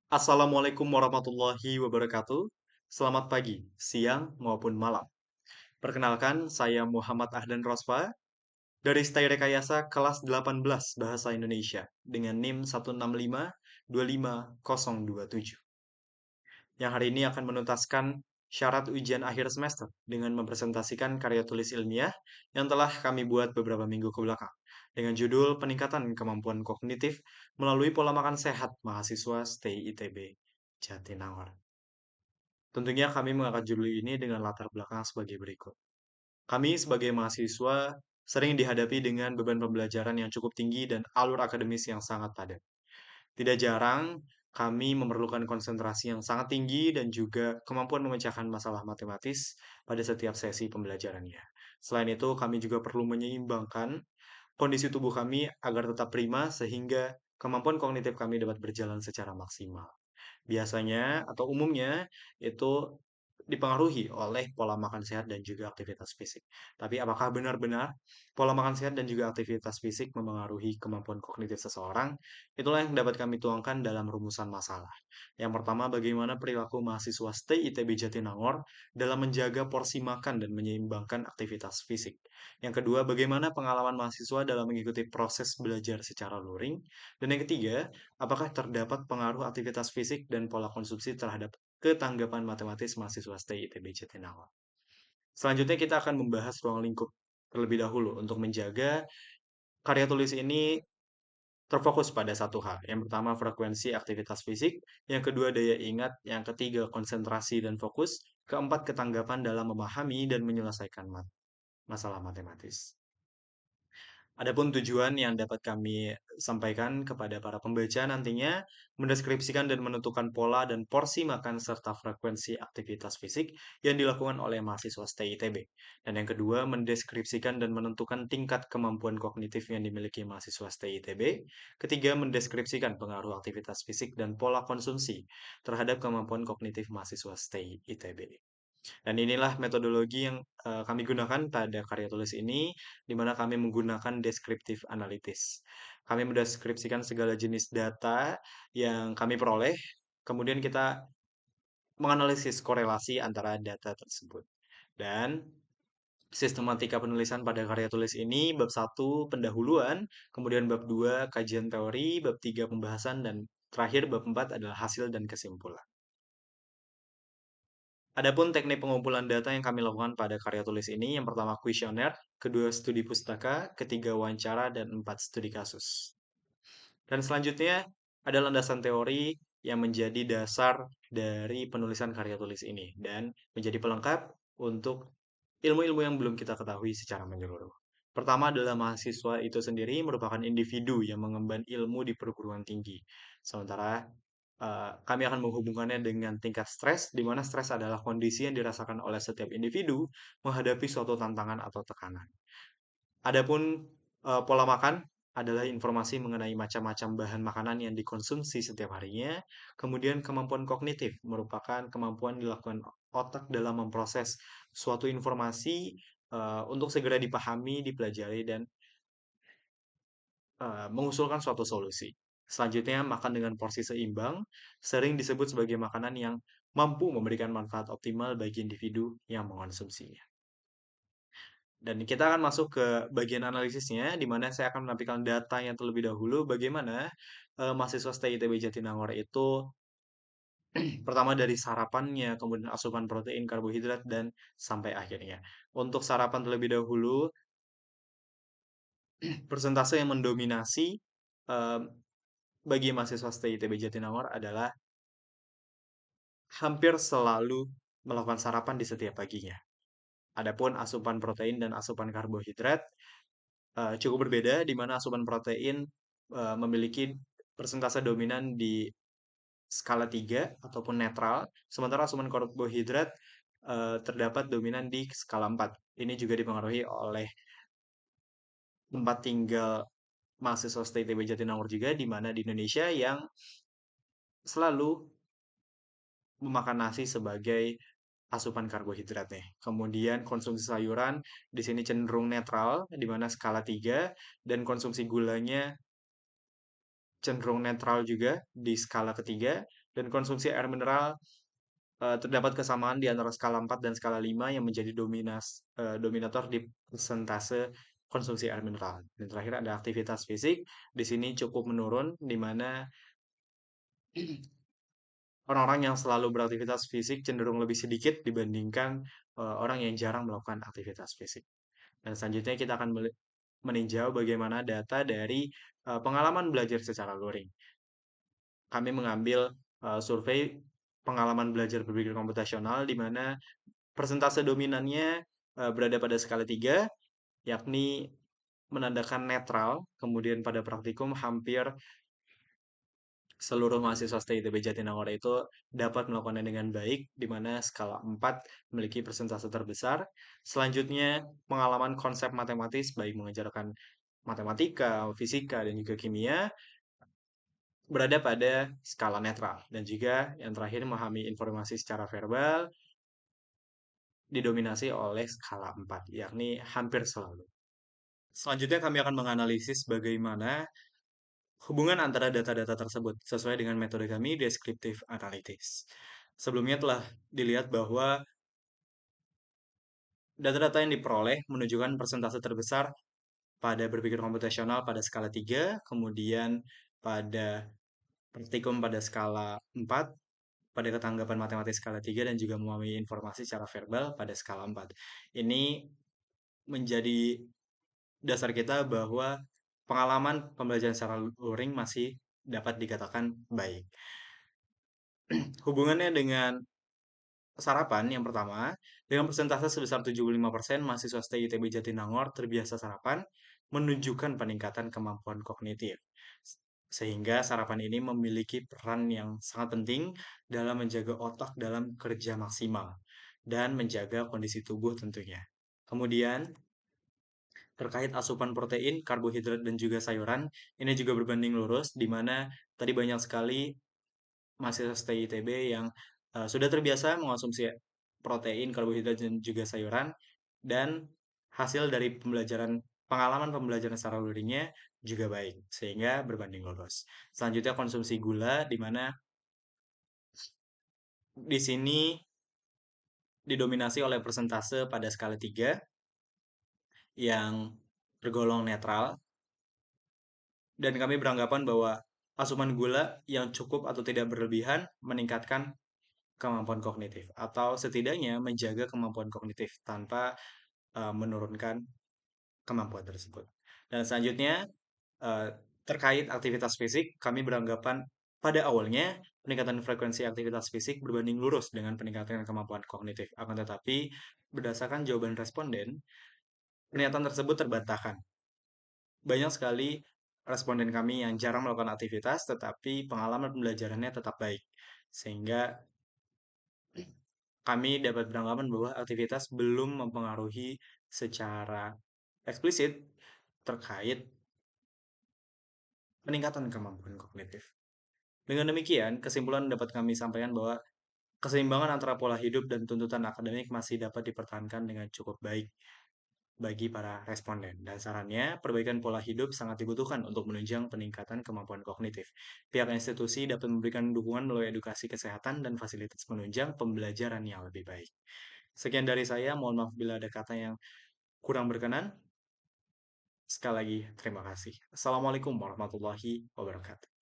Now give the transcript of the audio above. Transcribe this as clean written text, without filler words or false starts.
Assalamualaikum warahmatullahi wabarakatuh. Selamat pagi, siang, maupun malam. Perkenalkan, saya Muhammad Ahdan Rospa dari Stay Rekayasa kelas 18 Bahasa Indonesia dengan NIM 165 25027 yang hari ini akan menuntaskan syarat ujian akhir semester dengan mempresentasikan karya tulis ilmiah yang telah kami buat beberapa minggu ke belakang dengan judul Peningkatan Kemampuan Kognitif melalui Pola Makan Sehat Mahasiswa Stay ITB Jatinangor. Tentunya kami mengangkat judul ini dengan latar belakang sebagai berikut. Kami sebagai mahasiswa sering dihadapi dengan beban pembelajaran yang cukup tinggi dan alur akademis yang sangat padat. Tidak jarang kami memerlukan konsentrasi yang sangat tinggi dan juga kemampuan memecahkan masalah matematis pada setiap sesi pembelajarannya. Selain itu, kami juga perlu menyeimbangkan kondisi tubuh kami agar tetap prima sehingga kemampuan kognitif kami dapat berjalan secara maksimal. Biasanya atau umumnya itu dipengaruhi oleh pola makan sehat dan juga aktivitas fisik. Tapi apakah benar-benar pola makan sehat dan juga aktivitas fisik memengaruhi kemampuan kognitif seseorang? Itulah yang dapat kami tuangkan dalam rumusan masalah. Yang pertama, bagaimana perilaku mahasiswa Stay ITB Jatinangor dalam menjaga porsi makan dan menyeimbangkan aktivitas fisik. Yang kedua, bagaimana pengalaman mahasiswa dalam mengikuti proses belajar secara luring. Dan yang ketiga, apakah terdapat pengaruh aktivitas fisik dan pola konsumsi terhadap ketanggapan matematis mahasiswa Stay ITB Jatinangor? Selanjutnya kita akan membahas ruang lingkup terlebih dahulu untuk menjaga karya tulis ini terfokus pada satu hal. Yang pertama frekuensi aktivitas fisik, yang kedua daya ingat, yang ketiga konsentrasi dan fokus, keempat ketanggapan dalam memahami dan menyelesaikan masalah matematis. Adapun tujuan yang dapat kami sampaikan kepada para pembaca nantinya mendeskripsikan dan menentukan pola dan porsi makan serta frekuensi aktivitas fisik yang dilakukan oleh mahasiswa STI ITB. Dan yang kedua, mendeskripsikan dan menentukan tingkat kemampuan kognitif yang dimiliki mahasiswa STI ITB. Ketiga, mendeskripsikan pengaruh aktivitas fisik dan pola konsumsi terhadap kemampuan kognitif mahasiswa STI ITB. Dan inilah metodologi yang kami gunakan pada karya tulis ini, di mana kami menggunakan deskriptif analitis. Kami mendeskripsikan segala jenis data yang kami peroleh, kemudian kita menganalisis korelasi antara data tersebut. Dan sistematika penulisan pada karya tulis ini, bab 1 pendahuluan, kemudian bab 2 kajian teori, bab 3 pembahasan, dan terakhir bab 4 adalah hasil dan kesimpulan. Adapun teknik pengumpulan data yang kami lakukan pada karya tulis ini, yang pertama kuesioner, kedua studi pustaka, ketiga wawancara, dan empat studi kasus. Dan selanjutnya ada landasan teori yang menjadi dasar dari penulisan karya tulis ini dan menjadi pelengkap untuk ilmu-ilmu yang belum kita ketahui secara menyeluruh. Pertama adalah mahasiswa itu sendiri merupakan individu yang mengemban ilmu di perguruan tinggi. Sementara kami akan menghubungkannya dengan tingkat stres, di mana stres adalah kondisi yang dirasakan oleh setiap individu menghadapi suatu tantangan atau tekanan. Adapun pola makan adalah informasi mengenai macam-macam bahan makanan yang dikonsumsi setiap harinya. Kemudian kemampuan kognitif merupakan kemampuan dilakukan otak dalam memproses suatu informasi untuk segera dipahami, dipelajari, dan mengusulkan suatu solusi. Selanjutnya, makan dengan porsi seimbang sering disebut sebagai makanan yang mampu memberikan manfaat optimal bagi individu yang mengonsumsinya. Dan kita akan masuk ke bagian analisisnya, di mana saya akan menampilkan data yang terlebih dahulu bagaimana mahasiswa Stay ITB Jatinangor itu pertama dari sarapannya, kemudian asupan protein, karbohidrat, dan sampai akhirnya. Untuk sarapan terlebih dahulu, persentase yang mendominasi eh, bagi mahasiswa Stay ITB Jatinangor adalah hampir selalu melakukan sarapan di setiap paginya. Adapun asupan protein dan asupan karbohidrat cukup berbeda, di mana asupan protein memiliki persentase dominan di skala 3 ataupun netral, sementara asupan karbohidrat terdapat dominan di skala 4. Ini juga dipengaruhi oleh tempat tinggal mahasiswa Stay ITB Jatinangor juga, di mana di Indonesia yang selalu memakan nasi sebagai asupan karbohidratnya. Kemudian konsumsi sayuran di sini cenderung netral, di mana skala 3, dan konsumsi gulanya cenderung netral juga di skala ketiga, dan konsumsi air mineral terdapat kesamaan di antara skala 4 dan skala 5 yang menjadi dominator di persentase konsumsi air mineral. Dan terakhir ada aktivitas fisik, di sini cukup menurun, di mana orang-orang yang selalu beraktivitas fisik cenderung lebih sedikit dibandingkan orang yang jarang melakukan aktivitas fisik. Dan selanjutnya kita akan meninjau bagaimana data dari pengalaman belajar secara luring. Kami mengambil survei pengalaman belajar berpikir komputasional di mana persentase dominannya berada pada skala 3, yakni menandakan netral, kemudian pada praktikum hampir seluruh mahasiswa stay ITB Jatinangor itu dapat melakukannya dengan baik, di mana skala 4 memiliki persentase terbesar. Selanjutnya, pengalaman konsep matematis, baik mengajarkan matematika, fisika, dan juga kimia, berada pada skala netral. Dan juga yang terakhir, memahami informasi secara verbal, didominasi oleh skala 4, yakni hampir selalu. Selanjutnya kami akan menganalisis bagaimana hubungan antara data-data tersebut sesuai dengan metode kami descriptive analytics. Sebelumnya telah dilihat bahwa data-data yang diperoleh menunjukkan persentase terbesar pada berpikir komputasional pada skala 3, kemudian pada praktikum pada skala 4, pada ketanggapan matematis skala 3, dan juga memahami informasi secara verbal pada skala 4. Ini menjadi dasar kita bahwa pengalaman pembelajaran secara luring masih dapat dikatakan baik. Hubungannya dengan sarapan yang pertama, dengan persentase sebesar 75% mahasiswa stay ITB Jatinangor terbiasa sarapan, menunjukkan peningkatan kemampuan kognitif. Sehingga sarapan ini memiliki peran yang sangat penting dalam menjaga otak dalam kerja maksimal dan menjaga kondisi tubuh tentunya. Kemudian, terkait asupan protein, karbohidrat, dan juga sayuran, ini juga berbanding lurus, di mana tadi banyak sekali mahasiswa stay ITB yang sudah terbiasa mengonsumsi protein, karbohidrat, dan juga sayuran, dan hasil dari pengalaman pembelajaran secara luringnya juga baik, sehingga berbanding lurus. Selanjutnya konsumsi gula, di mana di sini didominasi oleh persentase pada skala 3 yang tergolong netral, dan kami beranggapan bahwa asupan gula yang cukup atau tidak berlebihan meningkatkan kemampuan kognitif, atau setidaknya menjaga kemampuan kognitif tanpa menurunkan kemampuan tersebut. Dan selanjutnya, uh, terkait aktivitas fisik, kami beranggapan pada awalnya peningkatan frekuensi aktivitas fisik berbanding lurus dengan peningkatan kemampuan kognitif. Akan tetapi, berdasarkan jawaban responden, pernyataan tersebut terbantahkan. Banyak sekali responden kami yang jarang melakukan aktivitas, tetapi pengalaman pembelajarannya tetap baik. Sehingga kami dapat beranggapan bahwa aktivitas belum mempengaruhi secara eksplisit terkait peningkatan kemampuan kognitif. Dengan demikian, kesimpulan dapat kami sampaikan bahwa keseimbangan antara pola hidup dan tuntutan akademik masih dapat dipertahankan dengan cukup baik bagi para responden. Dan sarannya, perbaikan pola hidup sangat dibutuhkan untuk menunjang peningkatan kemampuan kognitif. Pihak institusi dapat memberikan dukungan melalui edukasi kesehatan dan fasilitas menunjang pembelajaran yang lebih baik. Sekian dari saya, mohon maaf bila ada kata yang kurang berkenan. Sekali lagi, terima kasih. Assalamualaikum warahmatullahi wabarakatuh.